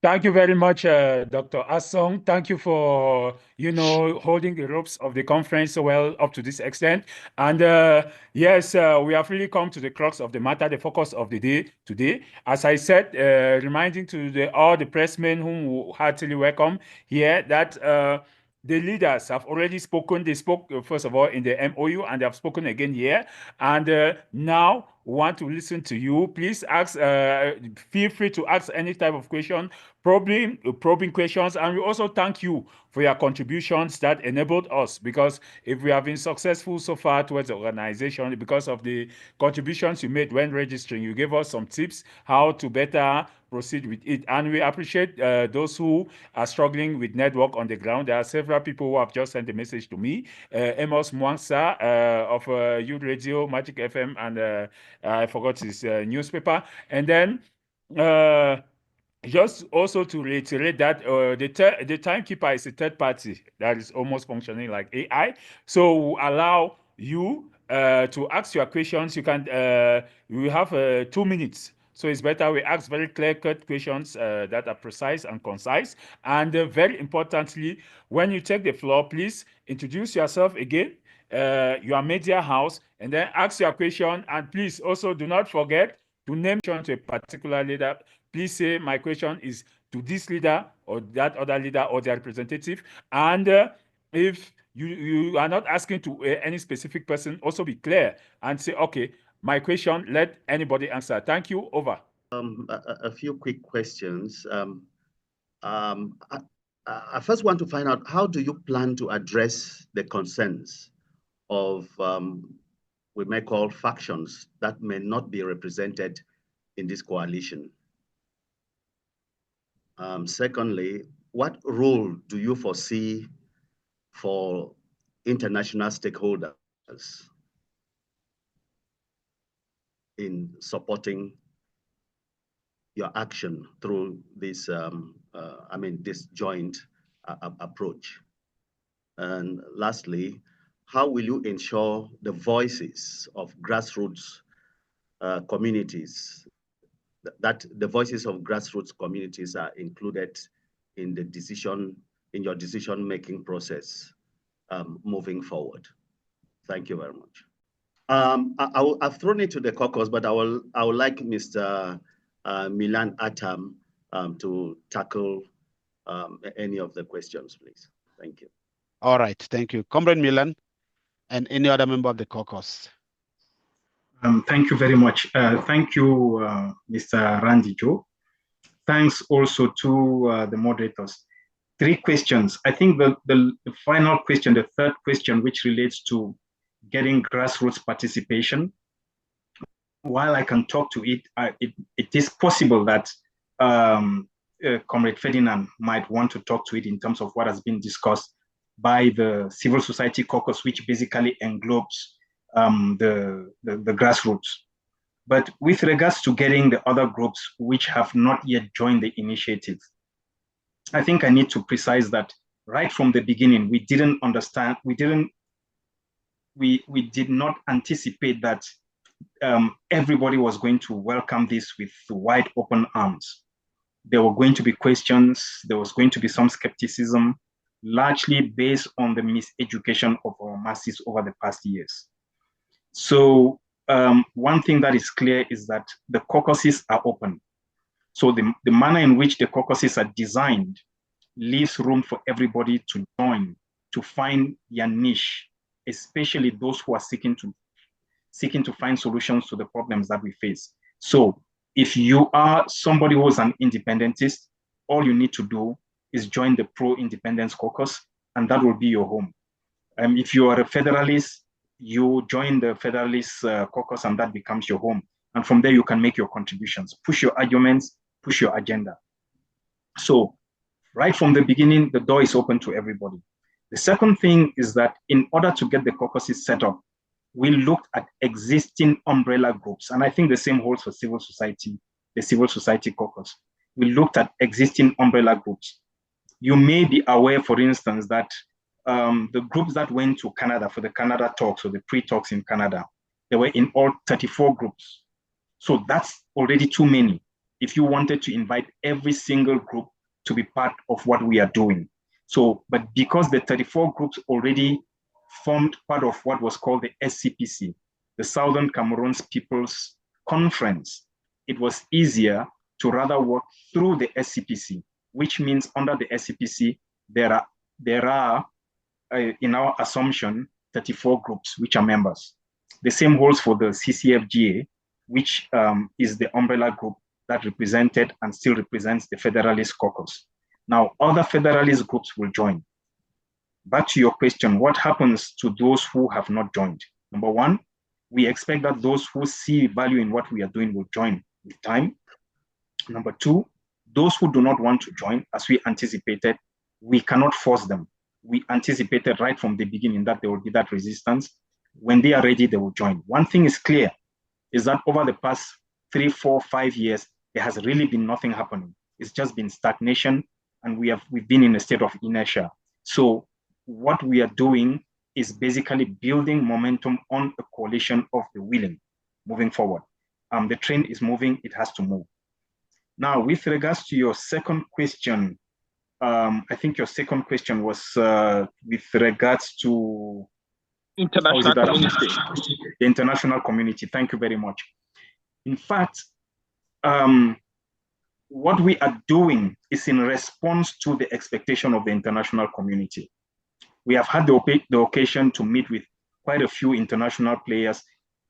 Thank you very much, Dr. Asong. Thank you for, holding the ropes of the conference so well up to this extent. And yes, we have really come to the crux of the matter, the focus of the day today. As I said, reminding to all the pressmen whom we heartily welcome here that the leaders have already spoken. They spoke, first of all, in the MOU, and they have spoken again here. And now we want to listen to you. Please feel free to ask any type of question, probing questions, and we also thank you for your contributions that enabled us, because if we have been successful so far towards the organization because of the contributions you made when registering. You gave us some tips how to better proceed with it, and we appreciate those who are struggling with network on the ground. There are several people who have just sent a message to me. Amos Mwangsa of Youth Radio Magic FM, and I forgot his newspaper. And then just also to reiterate that the timekeeper is a third party that is almost functioning like AI. So allow you to ask your questions. We have 2 minutes. So it's better we ask very clear-cut questions that are precise and concise. And very importantly, when you take the floor, please introduce yourself again, your media house, and then ask your question. And please also do not forget to name to a particular leader. Please say my question is to this leader or that other leader or their representative. And if you are not asking to any specific person, also be clear and say, okay, my question, let anybody answer. Thank you. Over. A few quick questions. I first want to find out, how do you plan to address the concerns of we may call factions that may not be represented in this coalition? Secondly, what role do you foresee for international stakeholders in supporting your action through this, this joint approach? And lastly, how will you ensure the voices of grassroots communities, that the voices of grassroots communities are included in your decision-making process moving forward? Thank you very much. I've thrown it to the caucus, but I would like Mr. Milan Atam to tackle any of the questions, please. Thank you. All right, thank you. Comrade Milan and any other member of the caucus. Thank you very much. Thank you, Mr. Randy Joe. Thanks also to the moderators. 3 questions. I think the final question, the third question, which relates to getting grassroots participation, while I can talk to it, it is possible that Comrade Ferdinand might want to talk to it in terms of what has been discussed by the civil society caucus, which basically englobes the grassroots. But with regards to getting the other groups which have not yet joined the initiative, I think I need to precise that right from the beginning, we did not anticipate that everybody was going to welcome this with wide open arms. There were going to be questions, there was going to be some skepticism, largely based on the miseducation of our masses over the past years. So one thing that is clear is that the caucuses are open. So the manner in which the caucuses are designed leaves room for everybody to join, to find their niche, especially those who are seeking to find solutions to the problems that we face. So if you are somebody who is an independentist, all you need to do is join the pro-independence caucus, and that will be your home. If you are a federalist, you join the Federalist caucus, and that becomes your home. And from there, you can make your contributions, push your arguments, push your agenda. So right from the beginning, the door is open to everybody. The second thing is that in order to get the caucuses set up, we looked at existing umbrella groups. And I think the same holds for civil society, the civil society caucus. We looked at existing umbrella groups. You may be aware, for instance, that the groups that went to Canada for the Canada talks, or the pre-talks in Canada, they were in all 34 groups. So that's already too many. if you wanted to invite every single group to be part of what we are doing. So, but because the 34 groups already formed part of what was called the SCPC, the Southern Cameroon's People's Conference, it was easier to rather work through the SCPC, which means under the SCPC, there are in our assumption, 34 groups which are members. The same holds for the CCFGA, which is the umbrella group that represented and still represents the Federalist Caucus. Now, other Federalist groups will join. Back to your question, what happens to those who have not joined? Number one, we expect that those who see value in what we are doing will join with time. Number two, those who do not want to join, as we anticipated, we cannot force them. We anticipated right from the beginning that there will be that resistance. When they are ready, they will join. One thing is clear, is that over the past 3, 4, 5 years, there has really been nothing happening. It's just been stagnation, and we've been in a state of inertia. So what we are doing is basically building momentum on a coalition of the willing moving forward. The train is moving, it has to move. Now, with regards to your second question, I think your second question was with regards to international community. The international community. Thank you very much. In fact, what we are doing is in response to the expectation of the international community. We have had the occasion to meet with quite a few international players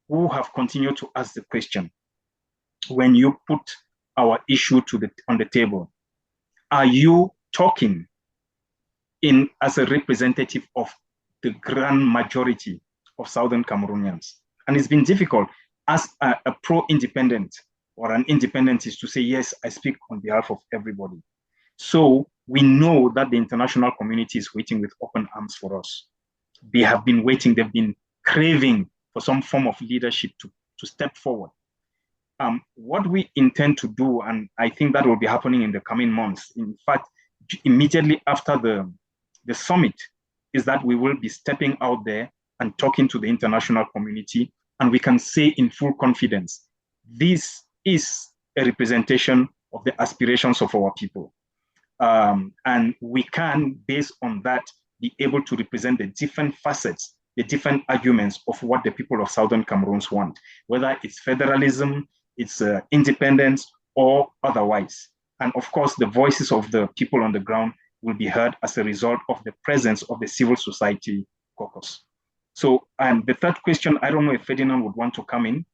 who have continued to ask the question, when you put our issue on the table, are you talking as a representative of the grand majority of Southern Cameroonians? And it's been difficult as a pro-independent or an independentist to say, yes, I speak on behalf of everybody. So we know that the international community is waiting with open arms for us. They have been waiting, they've been craving for some form of leadership to step forward. What we intend to do, and I think that will be happening in the coming months, in fact, immediately after the summit, is that we will be stepping out there and talking to the international community, and we can say in full confidence, this is a representation of the aspirations of our people. And we can, based on that, be able to represent the different facets, the different arguments of what the people of Southern Cameroons want, whether it's federalism, it's independence, or otherwise. And of course, the voices of the people on the ground will be heard as a result of the presence of the civil society caucus. So the third question, I don't know if Ferdinand would want to come in.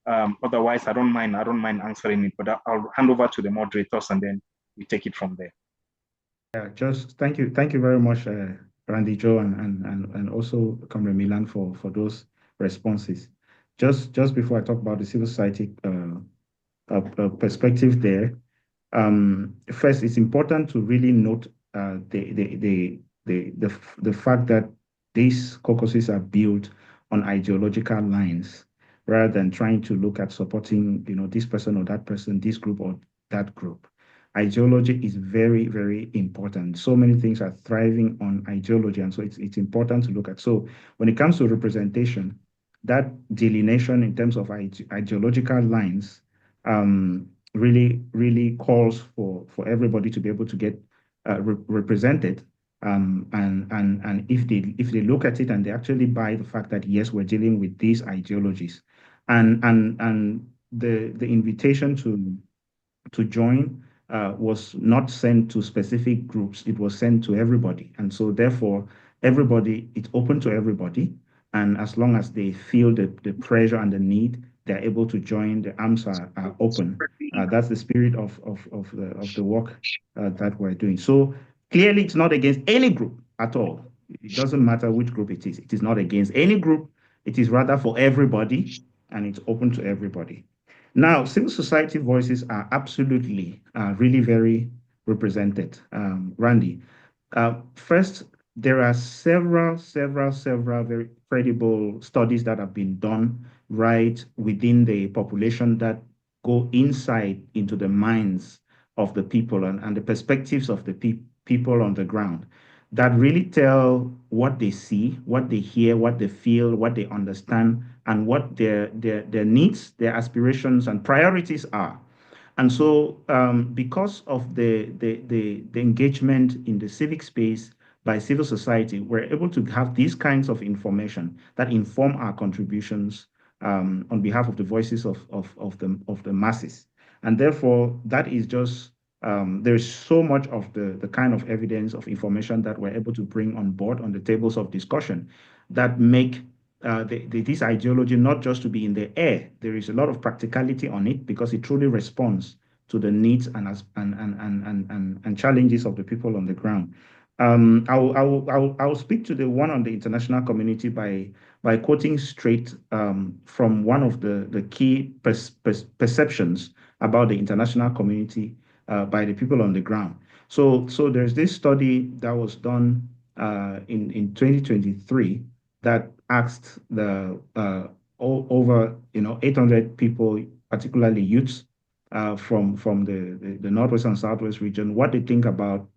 Otherwise, I don't mind answering it, but I'll hand over to the moderators and then we take it from there. Yeah, just thank you very much, Randy Joe and also Comrade Milan for those responses. Just before I talk about the civil society perspective there, first it's important to really note the fact that these caucuses are built on ideological lines rather than trying to look at supporting, this person or that person, this group or that group. Ideology is very, very important. So many things are thriving on ideology, and so it's important to look at. So when it comes to representation, that delineation in terms of ideological lines really calls for everybody to be able to get represented. And if they look at it and they actually buy the fact that yes, we're dealing with these ideologies, and the invitation to join was not sent to specific groups, it was sent to everybody. And so therefore, everybody, it's open to everybody. And as long as they feel the pressure and the need, they're able to join, the arms are open. That's the spirit of the work that we're doing. So clearly, it's not against any group at all. It doesn't matter which group it is. It is not against any group. It is rather for everybody, and it's open to everybody. Now, civil society voices are absolutely really very represented, Randy. First, there are several very credible studies that have been done right within the population that go inside into the minds of the people and the perspectives of the people on the ground that really tell what they see, what they hear, what they feel, what they understand, and what their needs, their aspirations, and priorities are. And so because of the engagement in the civic space by civil society, we're able to have these kinds of information that inform our contributions on behalf of the voices of the masses. And therefore, that is just, there's so much of the kind of evidence of information that we're able to bring on board on the tables of discussion that make this ideology not just to be in the air. There is a lot of practicality on it because it truly responds to the needs and challenges of the people on the ground. I'll speak to the one on the international community by quoting straight from one of the key perceptions about the international community by the people on the ground. So there's this study that was done in 2023 that asked the over 800 people, particularly youths from the Northwest and Southwest region, what they think about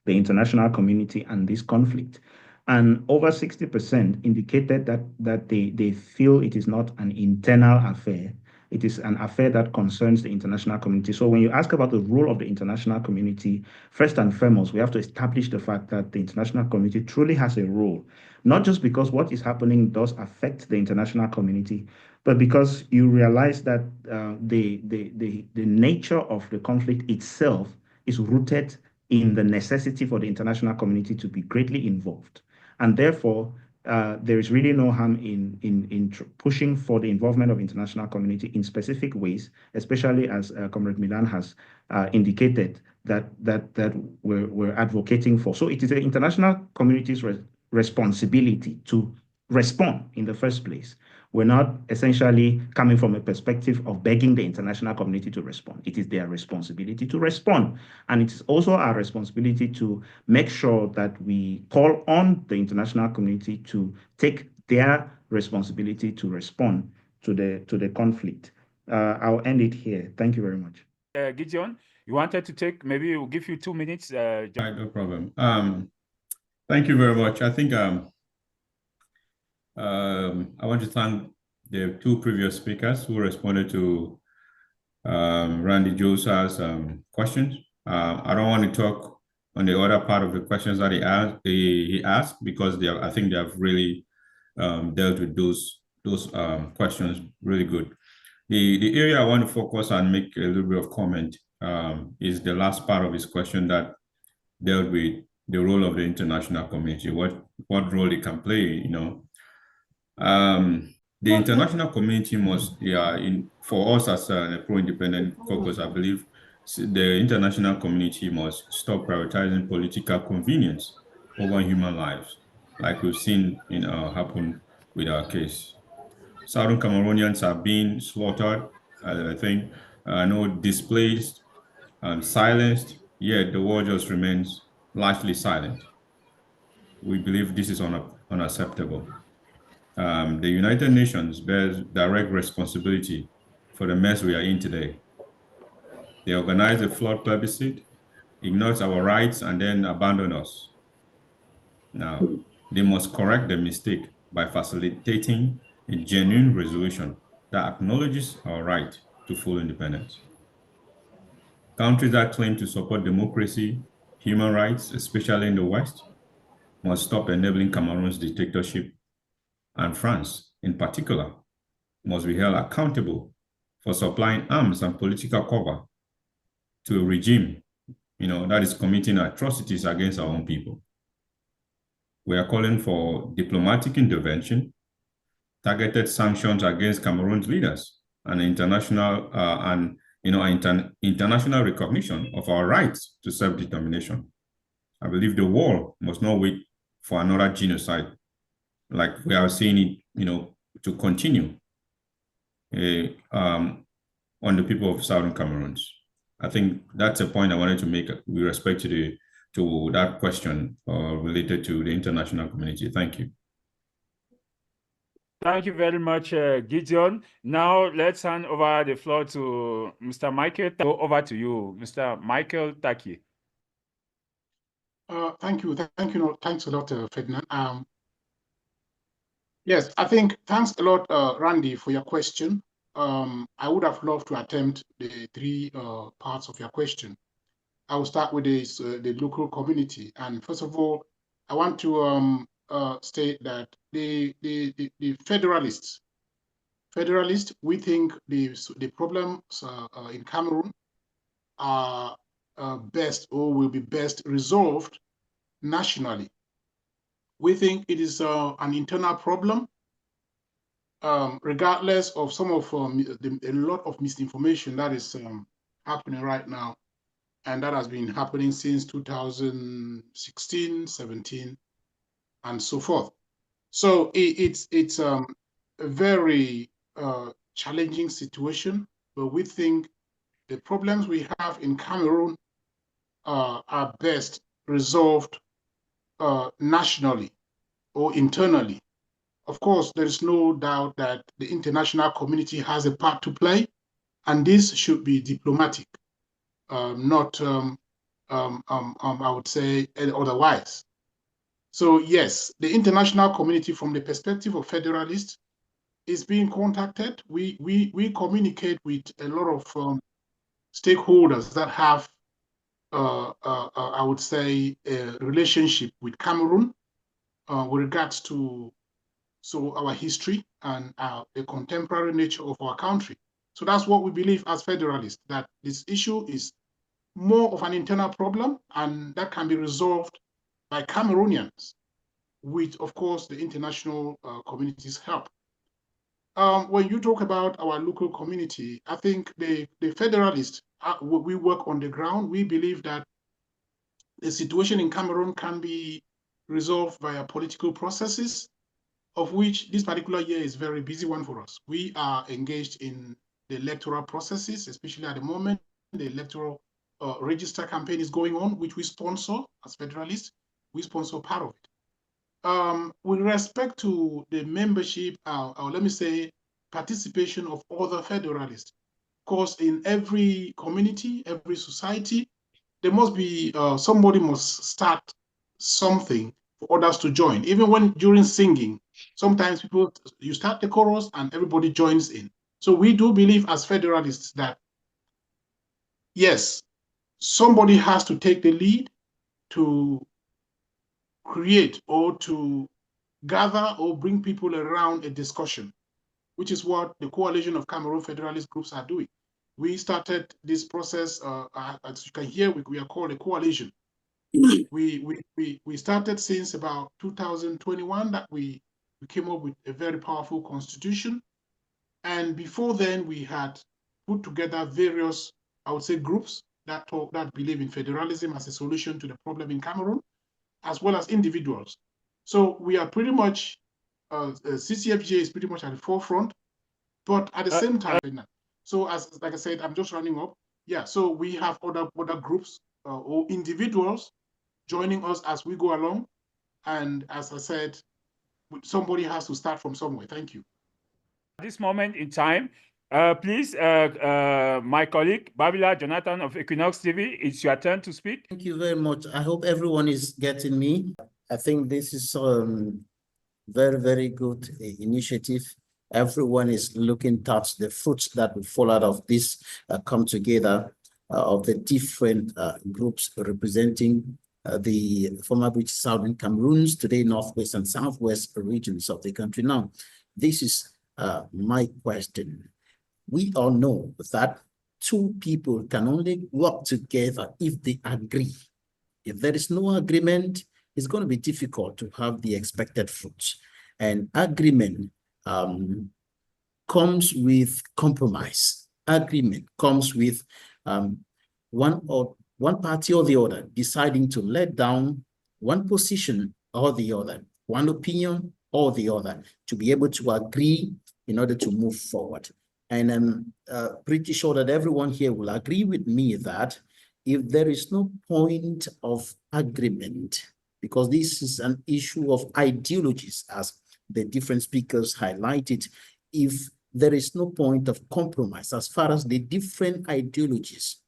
the international community and this conflict. And over 60% indicated that they feel it is not an internal affair. It is an affair that concerns the international community. So when you ask about the role of the international community, first and foremost, we have to establish the fact that the international community truly has a role, not just because what is happening does affect the international community, but because you realize that the nature of the conflict itself is rooted in the necessity for the international community to be greatly involved. And therefore, there is really no harm in pushing for the involvement of international community in specific ways, especially as Comrade Milan has indicated that we're advocating for. So it is the international community's responsibility to respond in the first place. We're not essentially coming from a perspective of begging the international community to respond. It is their responsibility to respond. And it is also our responsibility to make sure that we call on the international community to take their responsibility to respond to the conflict. I'll end it here. Thank you very much. Gideon, you wanted to take, maybe we'll give you 2 minutes. Right, no problem. Thank you very much. I think I want to thank the two previous speakers who responded to Randy Josa's questions. I don't want to talk on the other part of the questions that he asked because I think they have really dealt with those questions really good. The area I want to focus on, make a little bit of comment, is the last part of his question that dealt with the role of the international community, what role it can play, The international community must, for us as a pro-independent caucus, I believe the international community must stop prioritizing political convenience over human lives, like we've seen happen with our case. Southern Cameroonians are being slaughtered, I think, displaced, silenced, yet the world just remains largely silent. We believe this is unacceptable. The United Nations bears direct responsibility for the mess we are in today. They organize a flawed plebiscite, ignores our rights, and then abandon us. Now, they must correct the mistake by facilitating a genuine resolution that acknowledges our right to full independence. Countries that claim to support democracy, human rights, especially in the West, must stop enabling Cameroon's dictatorship, and France, in particular, must be held accountable for supplying arms and political cover to a regime, that is committing atrocities against our own people. We are calling for diplomatic intervention, targeted sanctions against Cameroon's leaders, and international international recognition of our rights to self-determination. I believe the world must not wait for another genocide, like we are seeing it, to continue on the people of Southern Cameroon. I think that's a point I wanted to make with respect to that question related to the international community. Thank you. Thank you very much, Gideon. Now let's hand over the floor to Mr. Michael. Over to you, Mr. Michael Taki. Thank you. Thanks a lot, Ferdinand. Yes, I think thanks a lot, Randy, for your question. I would have loved to attempt the three parts of your question. I will start with the local community. And first of all, I want to state that the federalists, we think the problems in Cameroon are best or will be best resolved nationally. We think it is an internal problem, regardless of some of a lot of misinformation that is happening right now, and that has been happening since 2016, 17, and so forth. So it's a very challenging situation, but we think the problems we have in Cameroon are best resolved nationally or internally. Of course, there is no doubt that the international community has a part to play, and this should be diplomatic, not, I would say, otherwise. So yes, the international community, from the perspective of federalists, is being contacted. We communicate with a lot of stakeholders that have, I would say, a relationship with Cameroon with regards to our history and the contemporary nature of our country. So that's what we believe as federalists, that this issue is more of an internal problem, and that can be resolved by Cameroonians with, of course, the international community's help. When you talk about our local community, I think the federalists, we work on the ground. We believe that the situation in Cameroon can be resolved via political processes, of which this particular year is a very busy one for us. We are engaged in the electoral processes, especially at the moment. The electoral register campaign is going on, which we sponsor as federalists. We sponsor part of it. With respect to the membership, or let me say, participation of other federalists, of course, in every community, every society, there must be, somebody must start something for others to join. Even when during singing, sometimes you start the chorus and everybody joins in. So we do believe as federalists that, yes, somebody has to take the lead to create or to gather or bring people around a discussion, which is what the Coalition of Cameroon Federalist Groups are doing. We started this process, as you can hear, we are called a coalition. We started since about 2021 that we came up with a very powerful constitution. And before then, we had put together various, I would say, groups that believe in federalism as a solution to the problem in Cameroon, as well as individuals. So we are pretty much, CCFJ is pretty much at the forefront, but at the same time, so like I said, I'm just running up. Yeah, so we have other groups or individuals joining us as we go along. And as I said, somebody has to start from somewhere. Thank you. At this moment in time, please, my colleague, Babila Jonathan of Equinox TV, it's your turn to speak. Thank you very much. I hope everyone is getting me. I think this is very, very good initiative. Everyone is looking towards the fruits that will fall out of this come together of the different groups representing the former British Southern Cameroons, today Northwest and Southwest regions of the country. Now, this is my question. We all know that two people can only work together if they agree. If there is no agreement, it's going to be difficult to have the expected fruits. And agreement comes with compromise. Agreement comes with one party or the other deciding to let down one position or the other, one opinion or the other, to be able to agree in order to move forward. And I'm pretty sure that everyone here will agree with me that if there is no point of agreement, because this is an issue of ideologies, as the different speakers highlighted, if there is no point of compromise as far as the different ideologies,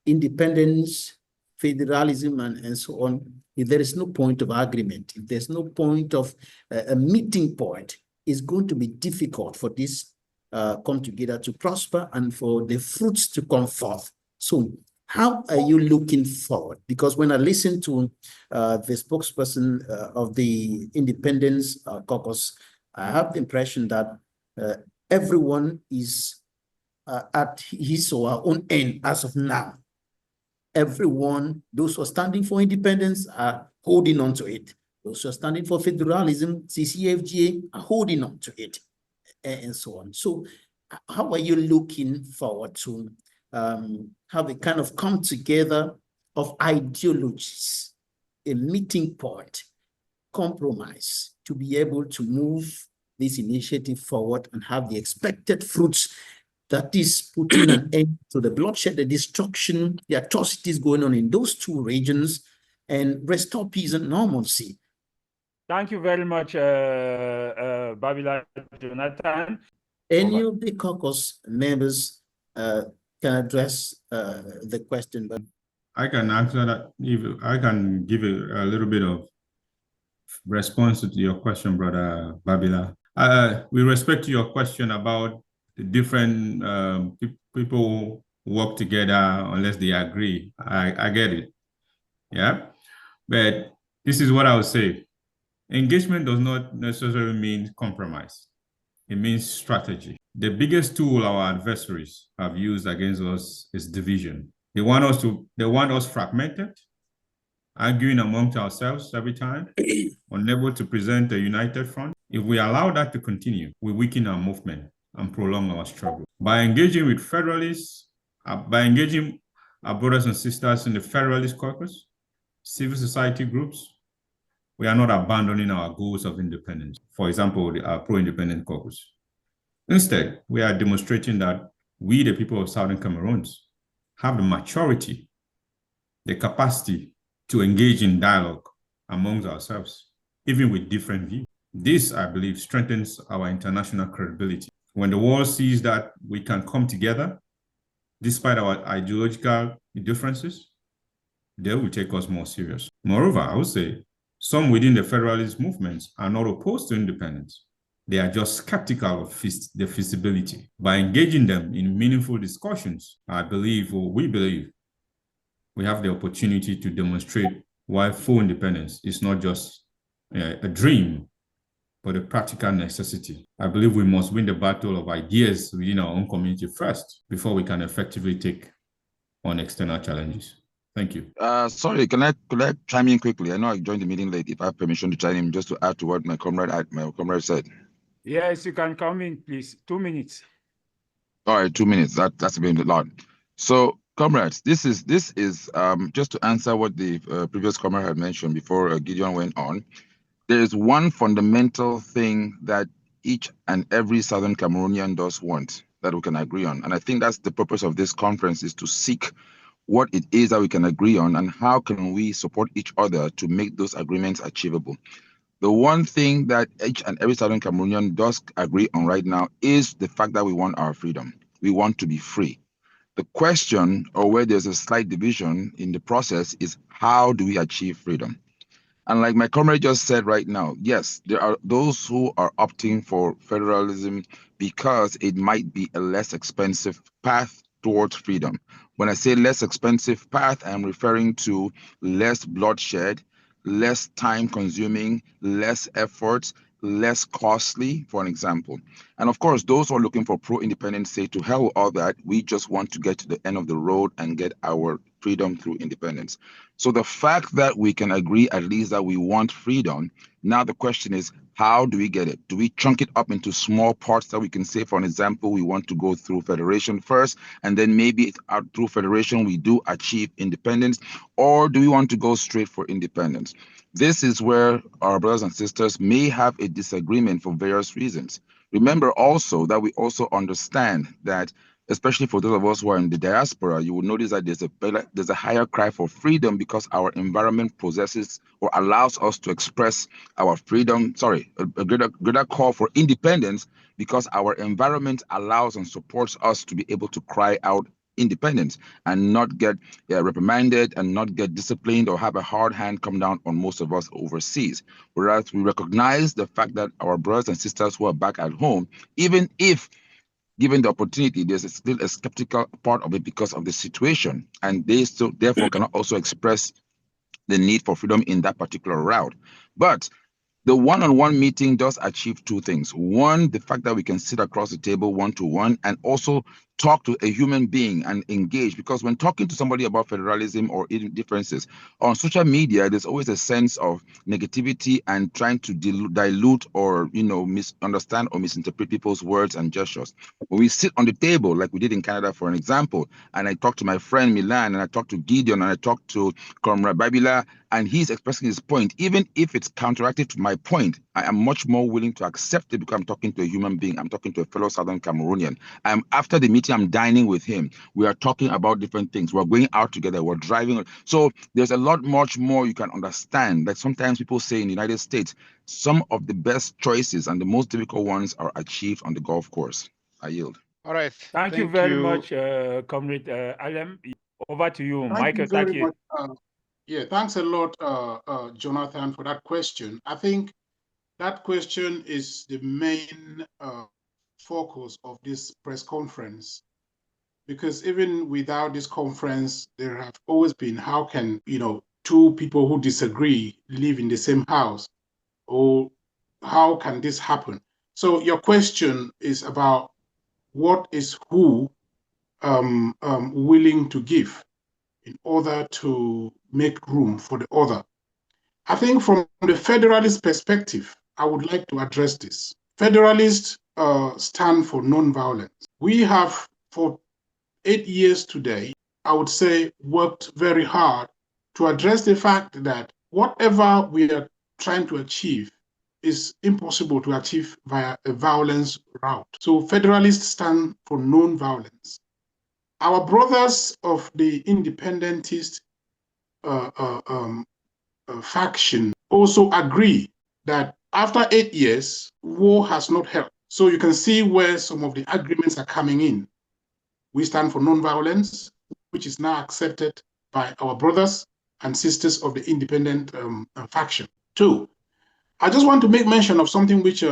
independence, federalism, and so on, if there is no point of agreement, if there's no point of a meeting point, it's going to be difficult for this come together to prosper and for the fruits to come forth. So how are you looking forward? Because when I listen to the spokesperson of the Independence Caucus, I have the impression that everyone is at his or her own end as of now. Everyone, those who are standing for independence are holding on to it. Those who are standing for federalism, CCFGA, are holding on to it, and so on. So how are you looking forward to have a kind of come together of ideologies, a meeting point, compromise, to be able to move this initiative forward and have the expected fruits, that is putting an end to the bloodshed, the destruction, the atrocities going on in those two regions, and restore peace and normalcy? Thank you very much, Babila Jonathan. Any of the caucus members can address the question, but I can answer that. If I can give a little bit of response to your question, Brother Babila. With respect to your question about the different people work together unless they agree, I get it. Yeah, but this is what I would say. Engagement does not necessarily mean compromise. It means strategy. The biggest tool our adversaries have used against us is division. They want us fragmented, arguing amongst ourselves every time, unable to present a united front. If we allow that to continue, we weaken our movement and prolong our struggle. By engaging with federalists, by engaging our brothers and sisters in the Federalist Caucus, civil society groups, we are not abandoning our goals of independence. For example, our pro-independent caucus. Instead, we are demonstrating that we, the people of Southern Cameroon, have the maturity, the capacity to engage in dialogue amongst ourselves, even with different views. This, I believe, strengthens our international credibility. When the world sees that we can come together, despite our ideological differences, they will take us more serious. Moreover, I would say some within the federalist movements are not opposed to independence. They are just skeptical of the feasibility. By engaging them in meaningful discussions, I believe, or we believe, we have the opportunity to demonstrate why full independence is not just a dream, but a practical necessity. I believe we must win the battle of ideas within our own community first before we can effectively take on external challenges. Thank you. Sorry, could I chime in quickly? I know I joined the meeting late. If I have permission to chime in, just to add to what my comrade said. Yes, you can come in, please. 2 minutes. All right, 2 minutes. That's a bit long. So, comrades, this is just to answer what the previous comrade had mentioned before Gideon went on. There is one fundamental thing that each and every Southern Cameroonian does want that we can agree on, and I think that's the purpose of this conference, is to seek what it is that we can agree on and how can we support each other to make those agreements achievable. The one thing that each and every Southern Cameroonian does agree on right now is the fact that we want our freedom. We want to be free. The question, or where there's a slight division in the process, is how do we achieve freedom? And like my comrade just said right now, yes, there are those who are opting for federalism because it might be a less expensive path towards freedom. When I say less expensive path, I'm referring to less bloodshed, less time consuming, less efforts, less costly, for an example. And of course, those who are looking for pro-independence say, to hell with all that, we just want to get to the end of the road and get our freedom through independence. So the fact that we can agree at least that we want freedom, now the question is, how do we get it? Do we chunk it up into small parts that we can say, for an example, we want to go through federation first, and then maybe through federation we do achieve independence, or do we want to go straight for independence? This is where our brothers and sisters may have a disagreement for various reasons. Remember also that we also understand that, especially for those of us who are in the diaspora, you will notice that there's a higher cry for freedom because our environment possesses or allows us to express our freedom, a greater call for independence because our environment allows and supports us to be able to cry out independence and not get reprimanded and not get disciplined or have a hard hand come down on most of us overseas. Whereas we recognize the fact that our brothers and sisters who are back at home, even if given the opportunity, there's still a skeptical part of it because of the situation, and they still therefore cannot also express the need for freedom in that particular route. But the one-on-one meeting does achieve two things. One, the fact that we can sit across the table one-to-one and also talk to a human being and engage. Because when talking to somebody about federalism or differences on social media, there's always a sense of negativity and trying to dilute or misunderstand or misinterpret people's words and gestures. When we sit on the table, like we did in Canada, for an example, and I talked to my friend Milan, and I talked to Gideon, and I talked to Comrade Babila, and he's expressing his point, even if it's counteractive to my point, I am much more willing to accept it because I'm talking to a human being. I'm talking to a fellow Southern Cameroonian. After the meeting, I'm dining with him. We are talking about different things. We're going out together. We're driving. So there's a lot much more you can understand. Like sometimes people say in the United States, some of the best choices and the most difficult ones are achieved on the golf course. I yield. All right. Thank you very much, Comrade Alem. Over to you, Michael. Thank you very much. Yeah, thanks a lot, Jonathan, for that question. I think that question is the main focus of this press conference, because even without this conference, there have always been, how can, two people who disagree live in the same house, or how can this happen? So your question is about what is who willing to give in order to make room for the other. I think from the federalist perspective, I would like to address this. Federalists stand for non-violence. We have, for 8 years today, I would say, worked very hard to address the fact that whatever we are trying to achieve is impossible to achieve via a violence route. So Federalists stand for non-violence. Our brothers of the independentist faction also agree that after 8 years, war has not helped. So you can see where some of the agreements are coming in. We stand for non-violence, which is now accepted by our brothers and sisters of the independent faction. Two, I just want to make mention of something which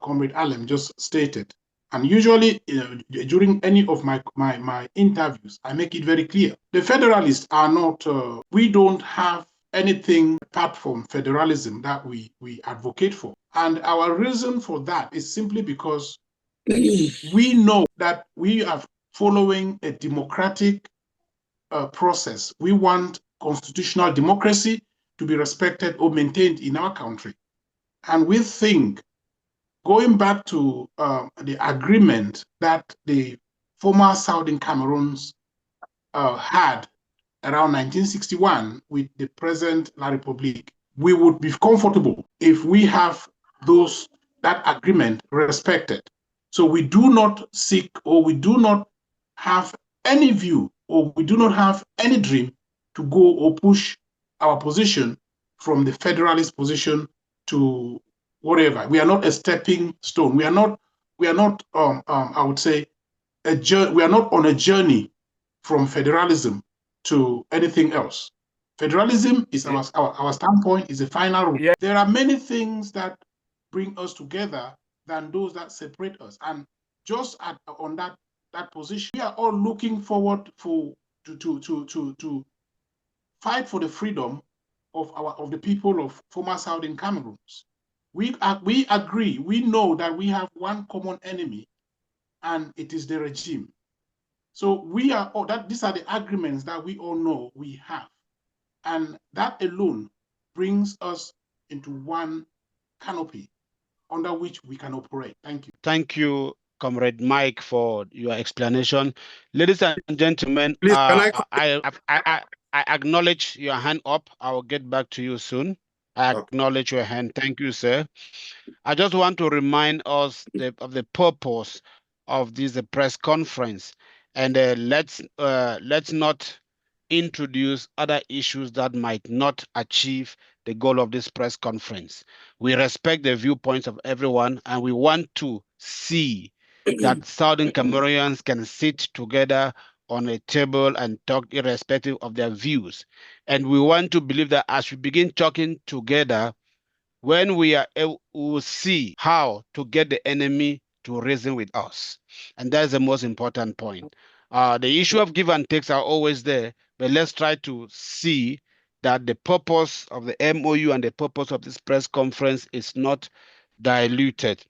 Comrade Alem just stated. And usually during any of my interviews, I make it very clear. The Federalists are not, we don't have anything apart from federalism that we advocate for. And our reason for that is simply because we know that we are following a democratic process. We want constitutional democracy to be respected or maintained in our country. And we think, going back to the agreement that the former Southern Cameroons had around 1961 with the present La République, we would be comfortable if we have that agreement respected. So we do not seek, or we do not have any view, or we do not have any dream to go or push our position from the federalist position to whatever. We are not a stepping stone. We are not I would say, we are not on a journey from federalism to anything else. Federalism is our standpoint, is the final rule. Yeah. There are many things that bring us together than those that separate us. And just on that position, we are all looking forward to fight for the freedom of the people of former Southern Cameroons. We agree, we know that we have one common enemy, and it is the regime. So these are the agreements that we all know we have. And that alone brings us into one canopy under which we can operate. Thank you. Thank you, Comrade Mike, for your explanation. Ladies and gentlemen, please, I acknowledge your hand up. I will get back to you soon. I acknowledge your hand. Thank you, sir. I just want to remind us of the purpose of this press conference, and let's not introduce other issues that might not achieve the goal of this press conference. We respect the viewpoints of everyone, and we want to see that Southern Cameroonians can sit together on a table and talk irrespective of their views. And we want to believe that as we begin talking together, when we will see how to get the enemy to reason with us. And that's the most important point. The issue of give and takes are always there, but let's try to see that the purpose of the MOU and the purpose of this press conference is not diluted.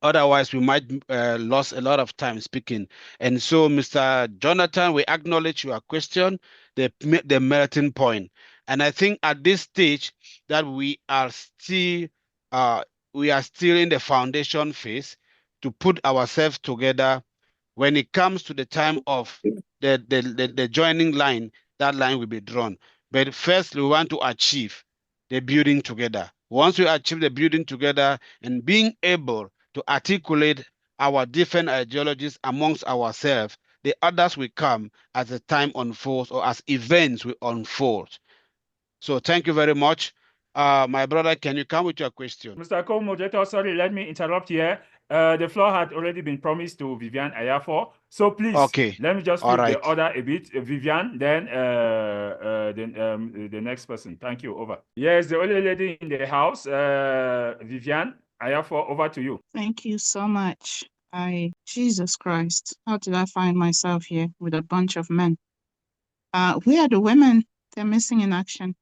Otherwise, we might lose a lot of time speaking. And so, Mr. Jonathan, we acknowledge your question, the melting point. And I think at this stage that we are still in the foundation phase to put ourselves together. When it comes to the time of the joining line, that line will be drawn. But first, we want to achieve the building together. Once we achieve the building together and being able to articulate our different ideologies amongst ourselves, the others will come as the time unfolds or as events will unfold. So thank you very much. My brother, can you come with your question? Mr. Co-moderator, sorry, let me interrupt here. The floor had already been promised to Vivian Ayafo. So please, Okay. let me just All flip right. the order a bit. Vivian, then the next person. Thank you. Over. Yes, the only lady in the house, Vivian Ayafo, over to you. Thank you so much. Jesus Christ, how did I find myself here with a bunch of men? Where are the women? They're missing in action.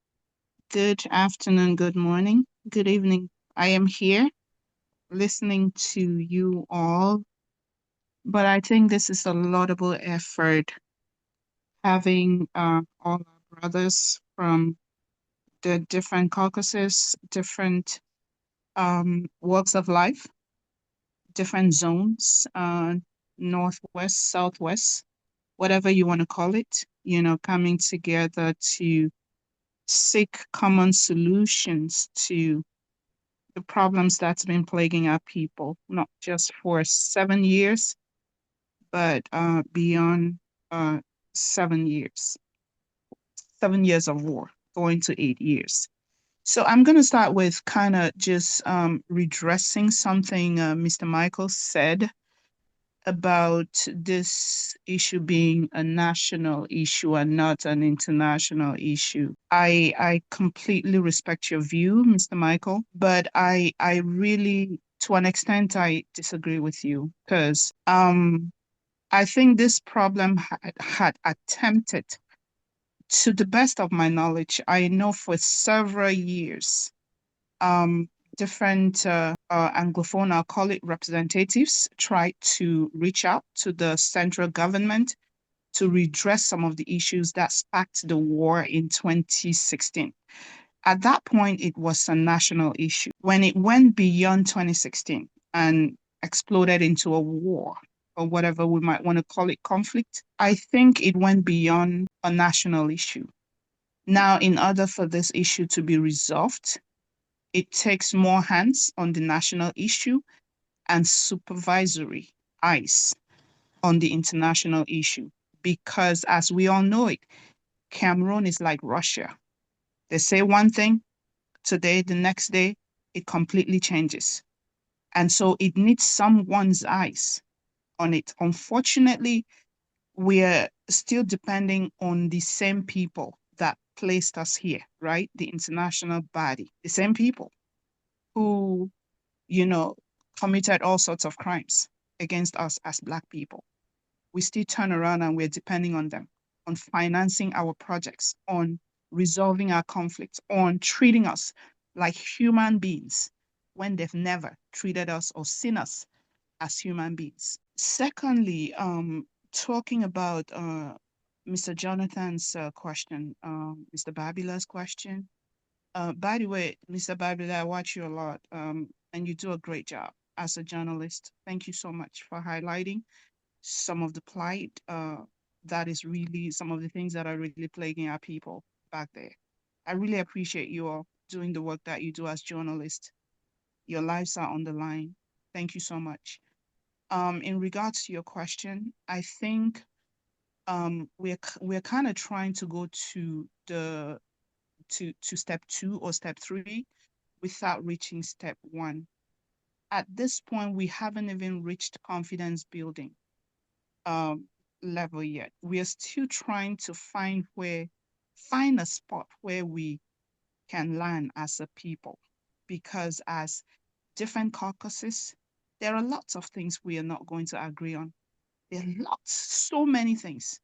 Good afternoon, good morning, good evening. I am here listening to you all, but I think this is a laudable effort having all our brothers from the different caucuses, different walks of life, different zones, northwest, southwest, whatever you want to call it, coming together to seek common solutions to the problems that's been plaguing our people, not just for 7 years, but beyond 7 years. 7 years of war, going to 8 years. So I'm going to start with kind of just redressing something Mr. Michael said about this issue being a national issue and not an international issue. I completely respect your view, Mr. Michael, but I really, to an extent, I disagree with you because I think this problem had attempted, to the best of my knowledge, I know for several years, different Anglophone, I'll call it representatives, tried to reach out to the central government to redress some of the issues that sparked the war in 2016. At that point, it was a national issue. When it went beyond 2016 and exploded into a war, or whatever we might want to call it, conflict, I think it went beyond a national issue. Now, in order for this issue to be resolved, it takes more hands on the national issue and supervisory eyes on the international issue. Because as we all know it, Cameroon is like Russia. They say one thing today, the next day, it completely changes. And so it needs someone's eyes on it. Unfortunately, we're still depending on the same people that placed us here, right? The international body, the same people who, committed all sorts of crimes against us as Black people. We still turn around and we're depending on them, on financing our projects, on resolving our conflicts, on treating us like human beings when they've never treated us or seen us as human beings. Secondly, talking about Mr. Jonathan's question, Mr. Babila's question. By the way, Mr. Babila, I watch you a lot, and you do a great job as a journalist. Thank you so much for highlighting some of the plight that is really some of the things that are really plaguing our people back there. I really appreciate you all doing the work that you do as journalists. Your lives are on the line. Thank you so much. In regards to your question, I think we're kind of trying to go to step 2 or step 3 without reaching step 1. At this point, we haven't even reached confidence building level yet. We are still trying to find a spot where we can land as a people, because as different caucuses, There are lots of things we are not going to agree on. There are lots, so many things.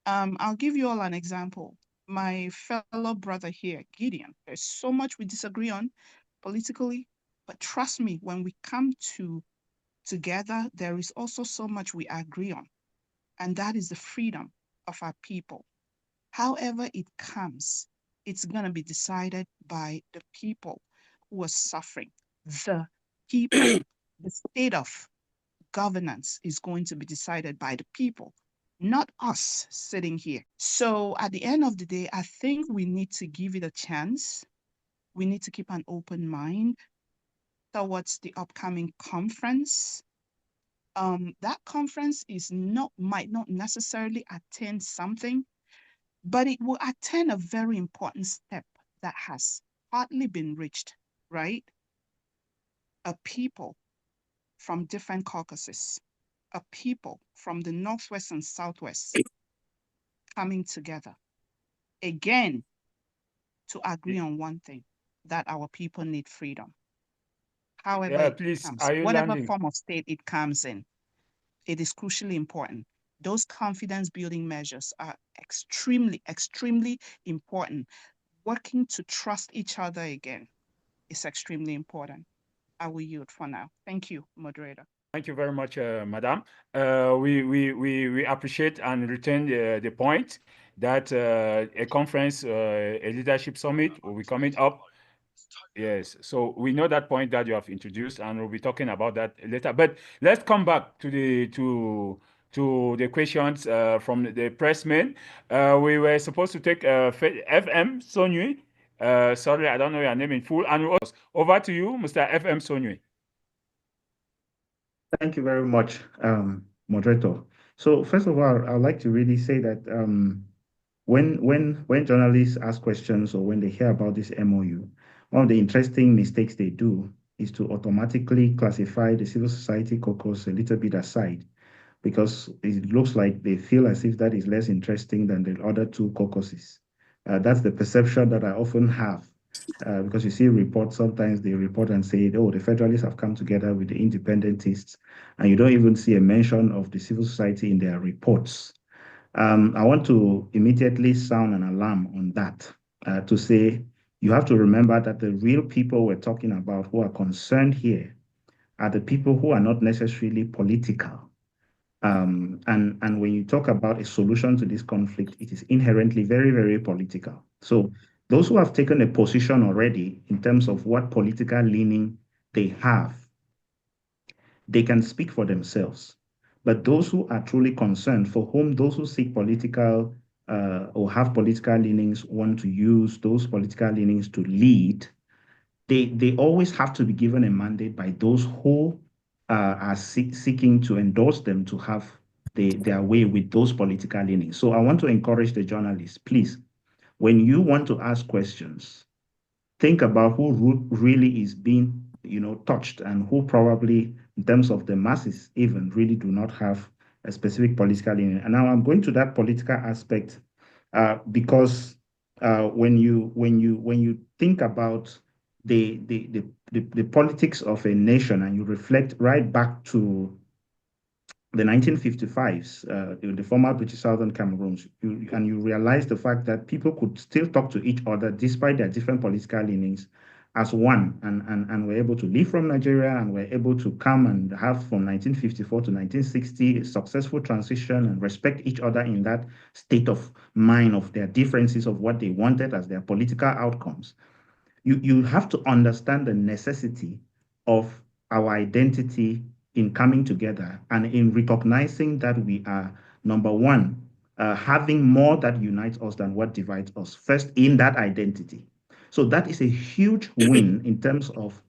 I'll give you all an example. My fellow brother here, Gideon, there's so much we disagree on politically, but trust me, when we come together, there is also so much we agree on, and that is the freedom of our people. However it comes, it's going to be decided by the people who are suffering. The people, the state of governance is going to be decided by the people, not us sitting here. So at the end of the day, I think we need to give it a chance. We need to keep an open mind towards the upcoming conference. That conference might not necessarily attain something, but it will attain a very important step that has hardly been reached, right? A people from different caucuses, a people from the Northwest and Southwest coming together, again, to agree on one thing, that our people need freedom. However Yeah, it please, comes, are you whatever landing? form of state it comes in, it is crucially important. Those confidence building measures are extremely, extremely important. Working to trust each other again is extremely important. I will yield for now. Thank you, moderator. Thank you very much, Madam. We appreciate and retain the point that a conference, a leadership summit will be coming up. Yes, so we know that point that you have introduced, and we'll be talking about that later. But let's come back to the questions from the pressmen. We were supposed to take FM Sonui. Sorry, I don't know your name in full. And over to you, Mr. FM Sonui. Thank you very much, moderator. So first of all, I'd like to really say that when journalists ask questions or when they hear about this MOU, one of the interesting mistakes they do is to automatically classify the civil society caucus a little bit aside, because it looks like they feel as if that is less interesting than the other two caucuses. That's the perception that I often have. Because you see reports, sometimes they report and say, oh, the Federalists have come together with the independentists, and you don't even see a mention of the civil society in their reports. I want to immediately sound an alarm on that to say, you have to remember that the real people we're talking about who are concerned here are the people who are not necessarily political. And when you talk about a solution to this conflict, it is inherently very, very political. So those who have taken a position already in terms of what political leaning they have, they can speak for themselves. But those who are truly concerned, for whom those who seek political or have political leanings want to use those political leanings to lead, they always have to be given a mandate by those who are seeking to endorse them to have their way with those political leanings. So I want to encourage the journalists, please, when you want to ask questions, think about who really is being, touched, and who probably, in terms of the masses, even really do not have a specific political leaning. And now I'm going to that political aspect because when you think about the politics of a nation and you reflect right back to the 1955s, the former British Southern Cameroon, and you realize the fact that people could still talk to each other despite their different political leanings as one, and were able to leave from Nigeria and were able to come and have from 1954 to 1960 a successful transition and respect each other in that state of mind of their differences of what they wanted as their political outcomes. You have to understand the necessity of our identity in coming together and in recognizing that we are, number one, having more that unites us than what divides us, first in that identity. So that is a huge win in terms of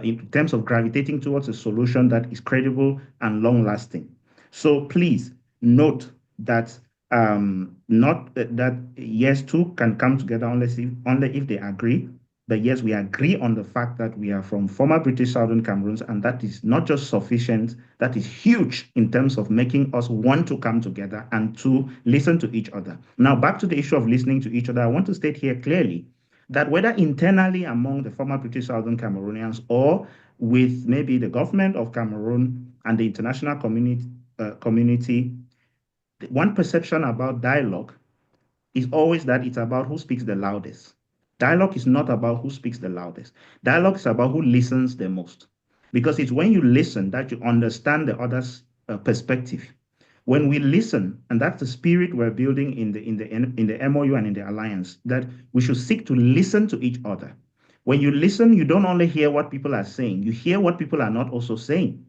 in terms of gravitating towards a solution that is credible and long lasting. So please note that not that yes, two can come together only if they agree. But yes, we agree on the fact that we are from former British Southern Cameroons, and that is not just sufficient, that is huge in terms of making us want to come together and to listen to each other. Now, back to the issue of listening to each other, I want to state here clearly that whether internally among the former British Southern Cameroonians or with maybe the government of Cameroon and the international community. One perception about dialogue is always that it's about who speaks the loudest. Dialogue is not about who speaks the loudest. Dialogue is about who listens the most. Because it's when you listen that you understand the other's perspective. When we listen, and that's the spirit we're building in the MOU and in the alliance, that we should seek to listen to each other. When you listen, you don't only hear what people are saying, you hear what people are not also saying.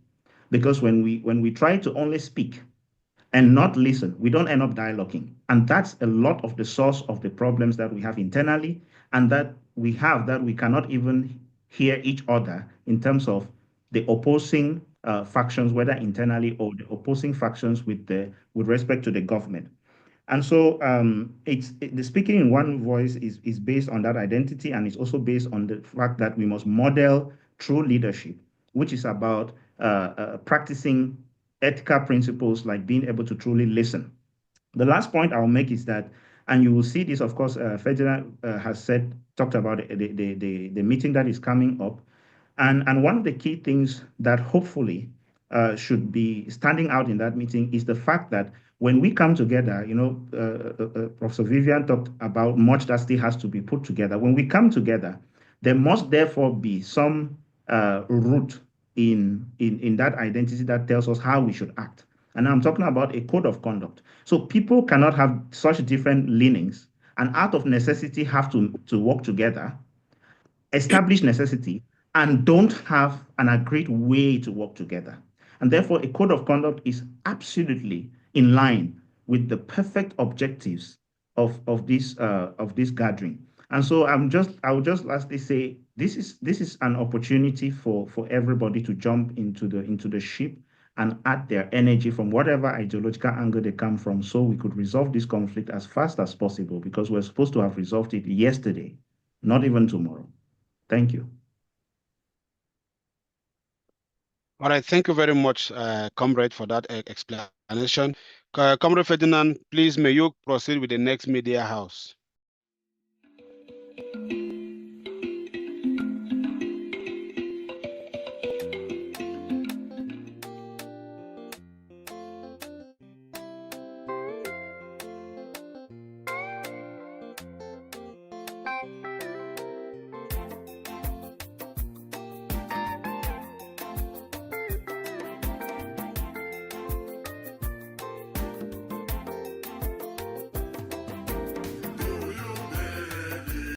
Because when we try to only speak and not listen, we don't end up dialoguing. And that's a lot of the source of the problems that we have internally and that we cannot even hear each other in terms of the opposing factions, whether internally or the opposing factions with respect to the government. And so the speaking in one voice is based on that identity, and it's also based on the fact that we must model true leadership, which is about practicing ethical principles like being able to truly listen. The last point I'll make is that, and you will see this, of course, Ferdinand has talked about the meeting that is coming up. And one of the key things that hopefully should be standing out in that meeting is the fact that when we come together, Professor Vivian talked about much that still has to be put together. When we come together, there must therefore be some root in that identity that tells us how we should act. And I'm talking about a code of conduct. So people cannot have such different leanings and out of necessity have to work together, establish necessity, and don't have an agreed way to work together. And therefore, a code of conduct is absolutely in line with the perfect objectives of this gathering. And so I would just lastly say this is an opportunity for everybody to jump into the ship and add their energy from whatever ideological angle they come from, so we could resolve this conflict as fast as possible, because we're supposed to have resolved it yesterday, not even tomorrow. Thank you. All right, thank you very much, Comrade, for that explanation. Comrade Ferdinand, please may you proceed with the next media house.